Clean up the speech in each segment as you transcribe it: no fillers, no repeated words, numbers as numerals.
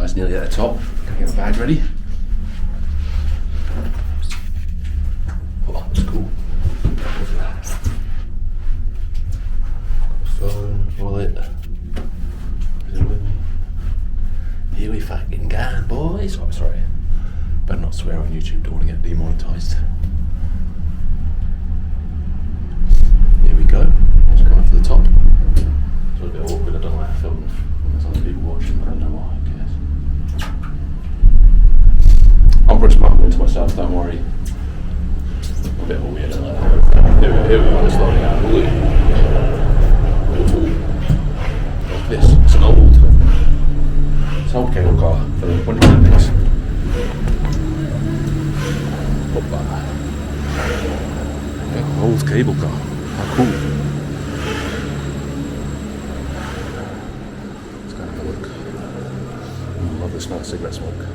Guys, nearly at the top. Gonna get my bag ready. Oh, that's cool. Look at that. Phone, wallet. Here we fucking go, boys. Oh, sorry. Better not swear on YouTube, don't want to get demonetised. Here we go. Just going for the top. It's a bit awkward, I don't like filming when there's other people watching, but I don't know why, who cares. I'm pretty mumbling to myself, don't worry. A bit of a weirdo like that. Here we go, it's loading out. What's this? It's an old cable car for the Winter Olympics. Yeah, old cable car. How cool. Let's go have a look. Love the smell of cigarette smoke.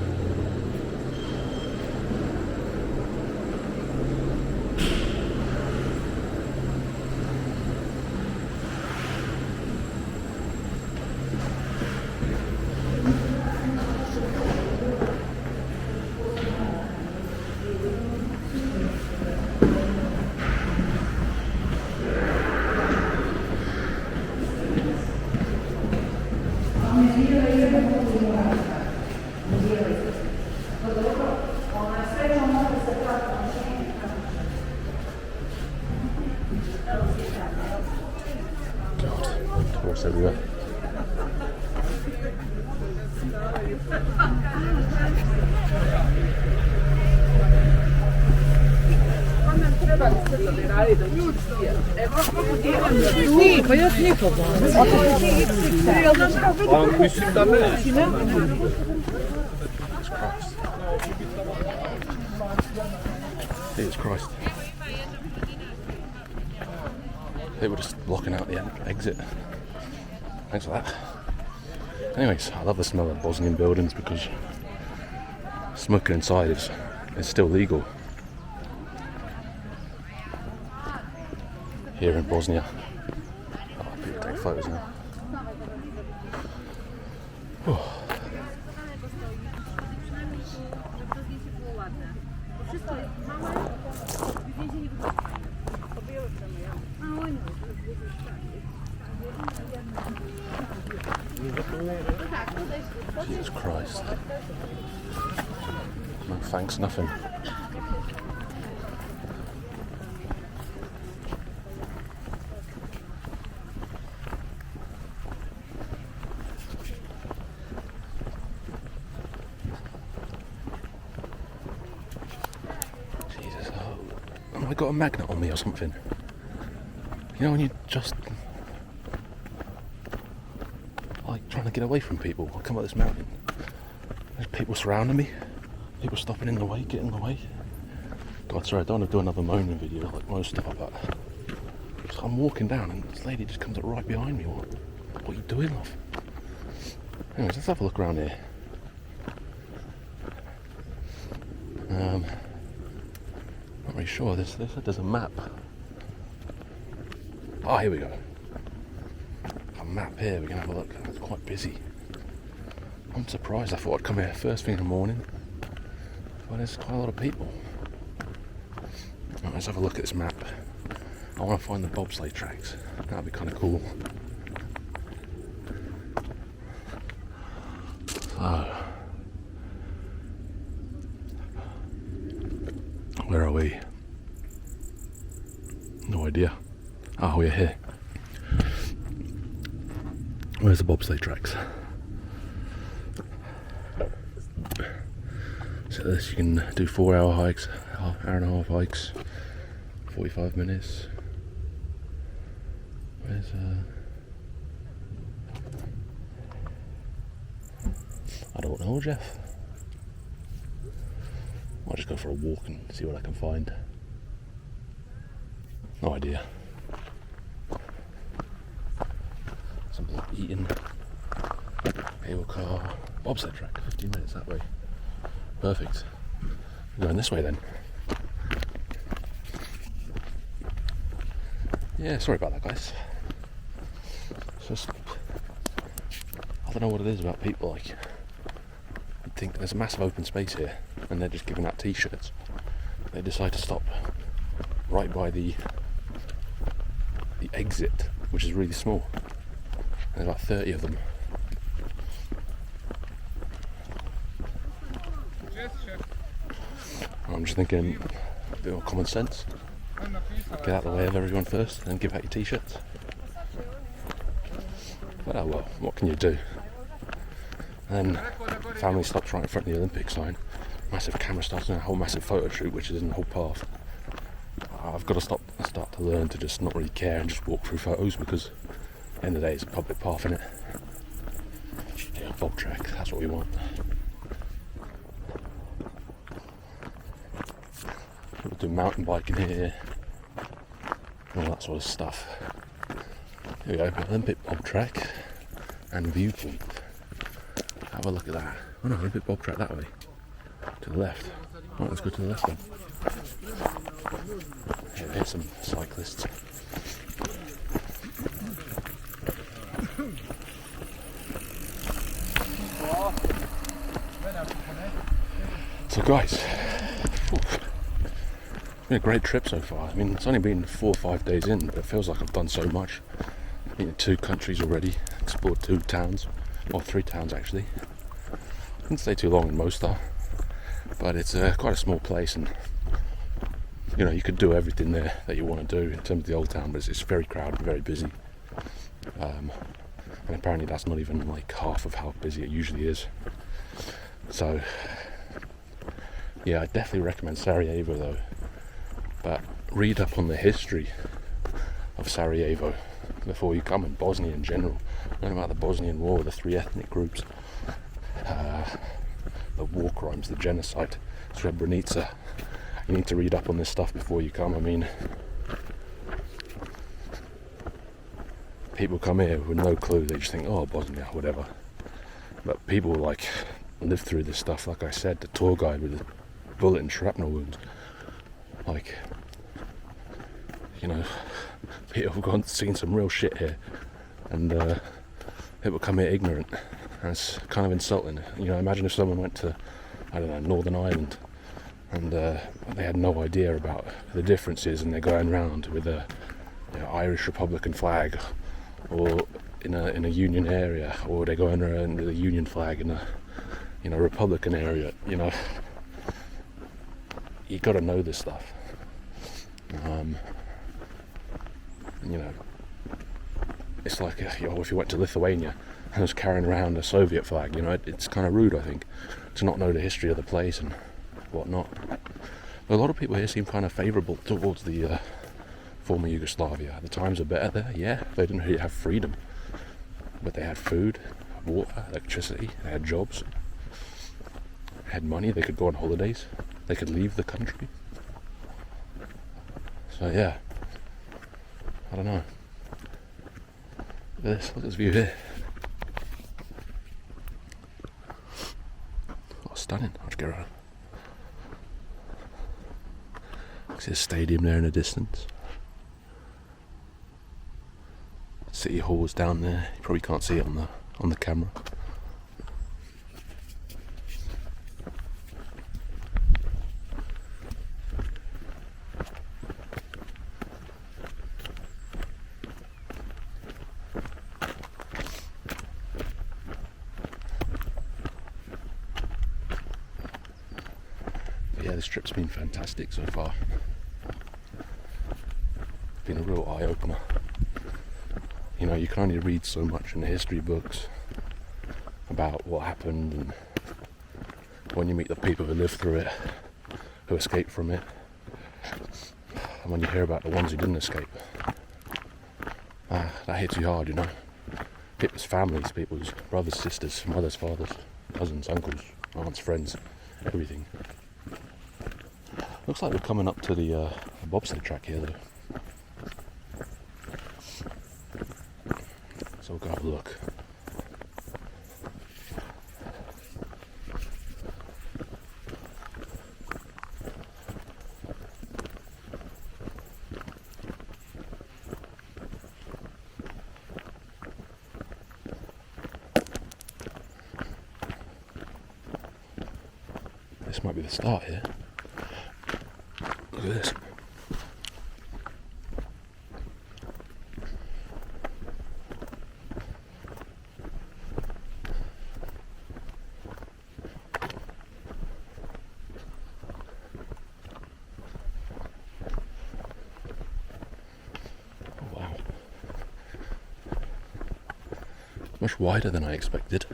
Tourists everywhere. Jesus Christ. They were just blocking out the exit. Thanks for that. Anyways, I love the smell of Bosnian buildings because smoking inside is still legal here in Bosnia. Oh, people take photos now. Whew. Jesus Christ. No thanks, nothing. Jesus, have I got a magnet on me or something? You know when you just like trying to get away from people. I come up this mountain. There's people surrounding me. People stopping in the way, getting in the way. God, sorry, I don't want to do another moaning video like most stuff, but so I'm walking down and this lady just comes up right behind me. What are you doing, love? Anyways, let's have a look around here. Not really sure. There's a map. Oh, here we go. A map here. We can have a look. It's quite busy. I'm surprised. I thought I'd come here first thing in the morning. Well, there's quite a lot of people. Right, let's have a look at this map. I want to find the bobsleigh tracks. That'd be kind of cool. So, where are we? No idea. Oh, we're here. Where's the bobsleigh tracks? So this, you can do 4-hour hikes, hour and a half hikes, 45 minutes. Where's I don't know, Jeff. I'll just go for a walk and see what I can find. No idea. Something eating. Cable car. Bobsleigh track, 15 minutes that way. Perfect. We're going this way then. Yeah, sorry about that, guys. It's just, I don't know what it is about people like think there's a massive open space here, and they're just giving out t-shirts. They decide to stop right by the exit, which is really small. There's about 30 of them. I'm just thinking a bit more common sense. Get out of the way of everyone first, and then give out your t-shirts. But oh well, what can you do? And then family stops right in front of the Olympic sign. Massive camera starts doing a whole massive photo shoot, which is in the whole path. I've got to start to learn to just not really care and just walk through photos, because at the end of the day it's a public path, innit? Yeah, bog track, that's what we want. We'll do mountain biking here, all that sort of stuff. Here we go, Olympic bob track and viewpoint. Have a look at that. Oh no, Olympic bob track that way. To the left. Oh, let's go to the left then. Here's some cyclists. So guys, it's been a great trip so far. I mean, it's only been 4 or 5 days in, but it feels like I've done so much. I've been in 2 countries already, explored 2 towns, or 3 towns actually. Didn't stay too long in Mostar, but it's quite a small place, and you know, you could do everything there that you want to do in terms of the old town, but it's very crowded, very busy. And apparently that's not even like half of how busy it usually is. So yeah, I definitely recommend Sarajevo though, but read up on the history of Sarajevo before you come, and Bosnia in general. Learn about the Bosnian War, the 3 ethnic groups, the war crimes, the genocide, Srebrenica. You need to read up on this stuff before you come. I mean, people come here with no clue. They just think, oh, Bosnia, whatever. But people like live through this stuff. Like I said, the tour guide with the bullet and shrapnel wounds. Like, you know, people have seen some real shit here, and people come here ignorant, and it's kind of insulting. You know, imagine if someone went to, I don't know, Northern Ireland, and they had no idea about the differences, and they're going around with a, you know, Irish Republican flag, or in a Union area, or they're going around with a Union flag in a, you know, Republican area. You know, you got to know this stuff. You know, it's like you know, if you went to Lithuania and was carrying around a Soviet flag, you know, it's kind of rude, I think, to not know the history of the place and whatnot. But a lot of people here seem kind of favourable towards the former Yugoslavia. The times are better there, yeah. They didn't really have freedom, but they had food, water, electricity, they had jobs, had money, they could go on holidays, they could leave the country. So yeah, I don't know. Look at this view here. Oh, stunning. I'll just get around. I see a stadium there in the distance. City Hall's down there. You probably can't see it on the camera. Yeah, this trip's been fantastic so far. It's been a real eye-opener. You know, you can only read so much in the history books about what happened, and when you meet the people who lived through it, who escaped from it, and when you hear about the ones who didn't escape, that hits you hard, you know. People's families, people's brothers, sisters, mothers, fathers, cousins, uncles, aunts, friends, everything. Looks like we're coming up to the bobsleigh track here though. So we'll go have a look. This might be the start here. Look at this. Oh, wow. Much wider than I expected.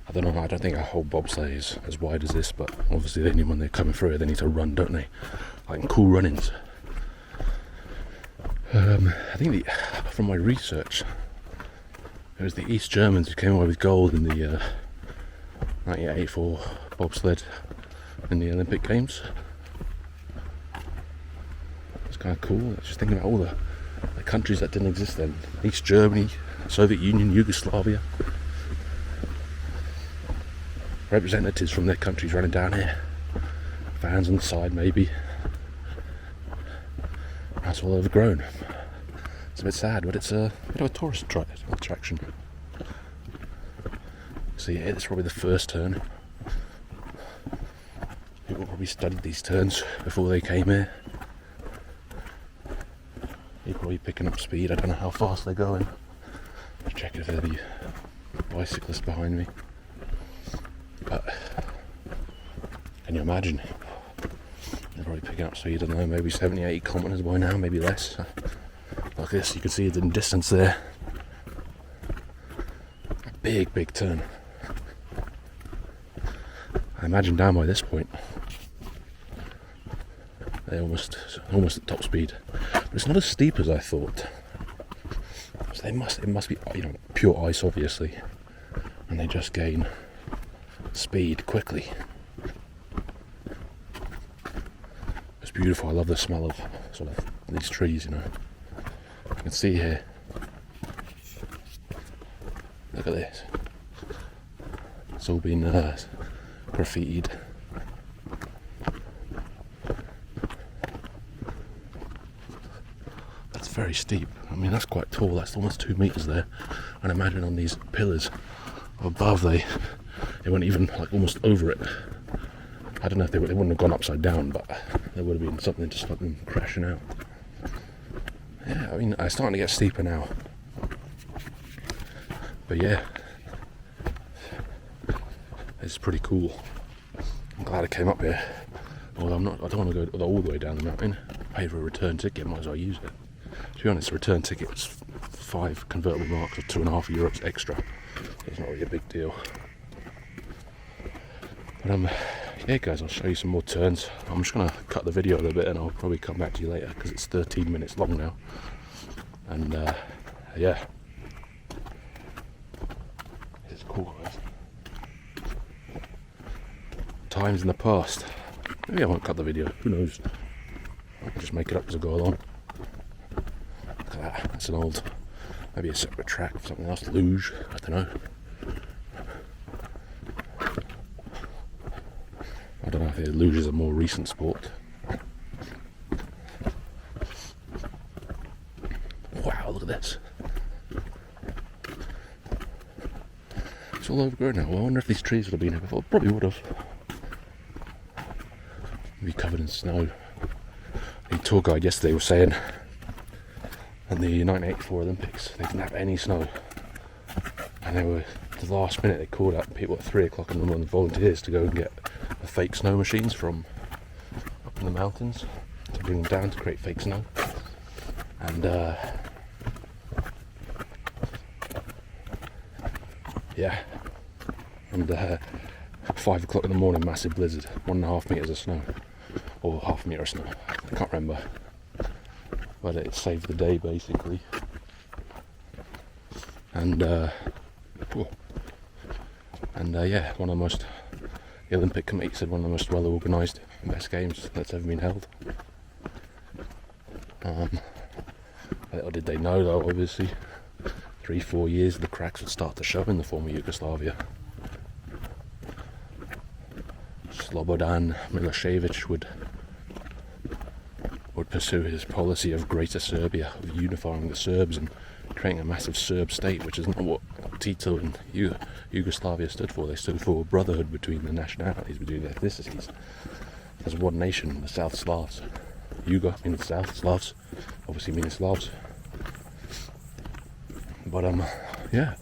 I don't know, I don't think a whole bobsleigh is as wide as this, but obviously they need, when they're coming through it, they need to run, don't they? Like cool run-ins. I think from my research, it was the East Germans who came away with gold in the 1984 bobsled in the Olympic Games. It's kind of cool. Just thinking about all the countries that didn't exist then. East Germany, Soviet Union, Yugoslavia. Representatives from their countries running down here. Fans on the side maybe. That's all overgrown. It's a bit sad, but it's a bit of a tourist attraction. So yeah, it's probably the first turn. People probably studied these turns before they came here. You're probably picking up speed. I don't know how fast they're going. Just check if there'll be bicyclists behind me. But can you imagine? They're probably picking up speed, I don't know, maybe 70, 80 kilometres by now, maybe less. Like this, you can see it in distance there. Big turn. I imagine down by this point they're almost at top speed. But it's not as steep as I thought. So it must be, pure ice obviously. And they just gain speed quickly. It's beautiful. I love the smell of sort of these trees, You can see here. Look at this. It's all been graffitied. That's very steep. I mean, that's quite tall. That's almost 2 meters there. And imagine on these pillars above, they went even almost over it. I don't know if they wouldn't have gone upside down, but there would have been something to stop them crashing out. Yeah, I mean, it's starting to get steeper now. But yeah, it's pretty cool. I'm glad I came up here. Although I don't want to go all the way down the mountain. Pay for a return ticket, might as well use it. To be honest, a return ticket is 5 convertible marks or €2.50 extra. It's not really a big deal. But yeah guys, I'll show you some more turns. I'm just going to cut the video a little bit and I'll probably come back to you later because it's 13 minutes long now. And yeah, it's cool guys. Times in the past. Maybe I won't cut the video, who knows. I can just make it up as I go along. Look at that, that's an old, maybe a separate track for something else, luge, I don't know. I don't know if luge is a more recent sport. Wow, look at this. It's all overgrown now. Well, I wonder if these trees would have been here before. Probably would have. Be covered in snow. The tour guide yesterday was saying in the 1984 Olympics they didn't have any snow, and they were, the last minute they called out people at 3 o'clock in the morning, volunteers, to go and get the fake snow machines from up in the mountains to bring them down to create fake snow. And yeah, and 5 o'clock in the morning, massive blizzard, 1.5 meters of snow, or half a meter of snow, I can't remember, but it saved the day basically. And yeah, one of the most, the Olympic Committee said one of the most well organised and best games that's ever been held. Little did they know though, obviously 3-4 years the cracks would start to show in the former Yugoslavia. Slobodan Milosevic would pursue his policy of Greater Serbia, of unifying the Serbs and creating a massive Serb state, which is not what Tito and Yugoslavia stood for. They stood for brotherhood between the nationalities, between the ethnicities. As one nation, the South Slavs. Yugo means South, Slavs obviously means Slavs. But yeah.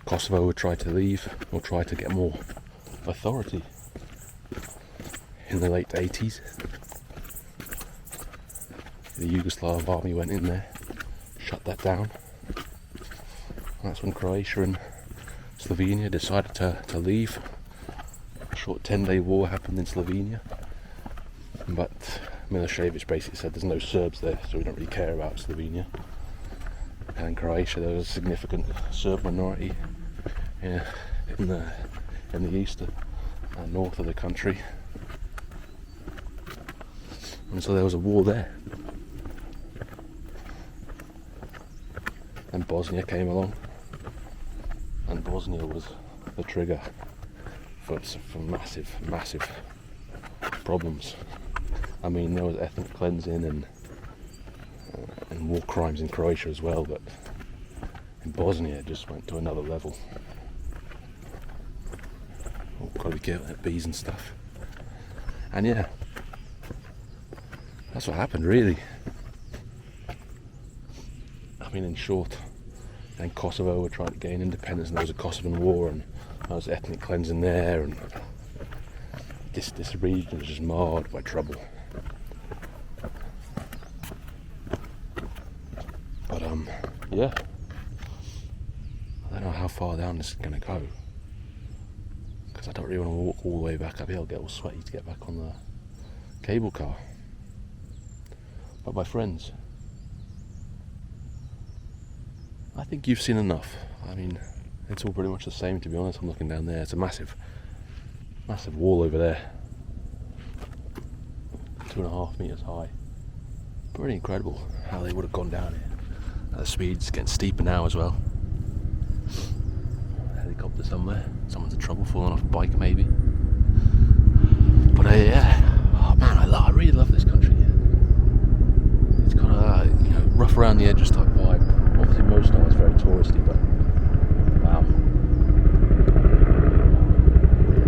Kosovo would try to leave, or try to get more authority in the late 80s. The Yugoslav army went in there, shut that down. That's when Croatia and Slovenia decided to leave. A short 10-day war happened in Slovenia, but Milosevic basically said there's no Serbs there, so we don't really care about Slovenia. And in Croatia there was a significant Serb minority in the east and north of the country, and so there was a war there. And Bosnia came along, and Bosnia was the trigger for massive problems. I mean, there was ethnic cleansing and war crimes in Croatia as well, but in Bosnia it just went to another level. Oh, gotta be careful with bees and stuff. And yeah, that's what happened really. I mean, in short, then Kosovo were trying to gain independence, and there was a Kosovan war, and there was ethnic cleansing there, and this region was just marred by trouble. But yeah, I don't know how far down this is going to go, because I don't really want to walk all the way back up here. I'll get all sweaty to get back on the cable car. But my friends, I think you've seen enough. I mean, it's all pretty much the same, to be honest. I'm looking down there. It's a massive wall over there, 2.5 meters high. Pretty incredible how they would have gone down here. The speed's getting steeper now as well. Helicopter somewhere. Someone's in trouble, falling off a bike maybe. But yeah, oh man, I really love this country. It's got a rough around the edges type vibe. Obviously most of it's very touristy, but wow.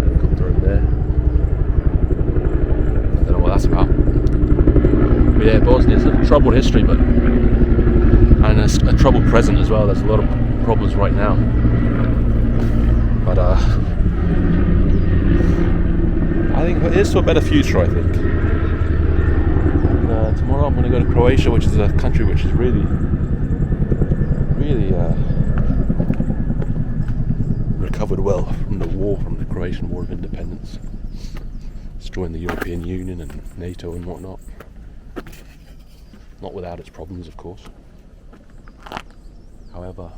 Helicopter over there. I don't know what that's about. But yeah, Bosnia's a troubled history, and a troubled present as well. There's a lot of problems right now. But I think it is to a better future, I think. And, tomorrow I'm going to go to Croatia, which is a country which is really recovered well from the war, from the Croatian War of Independence. It's joined the European Union and NATO and whatnot. Not without its problems, of course. However,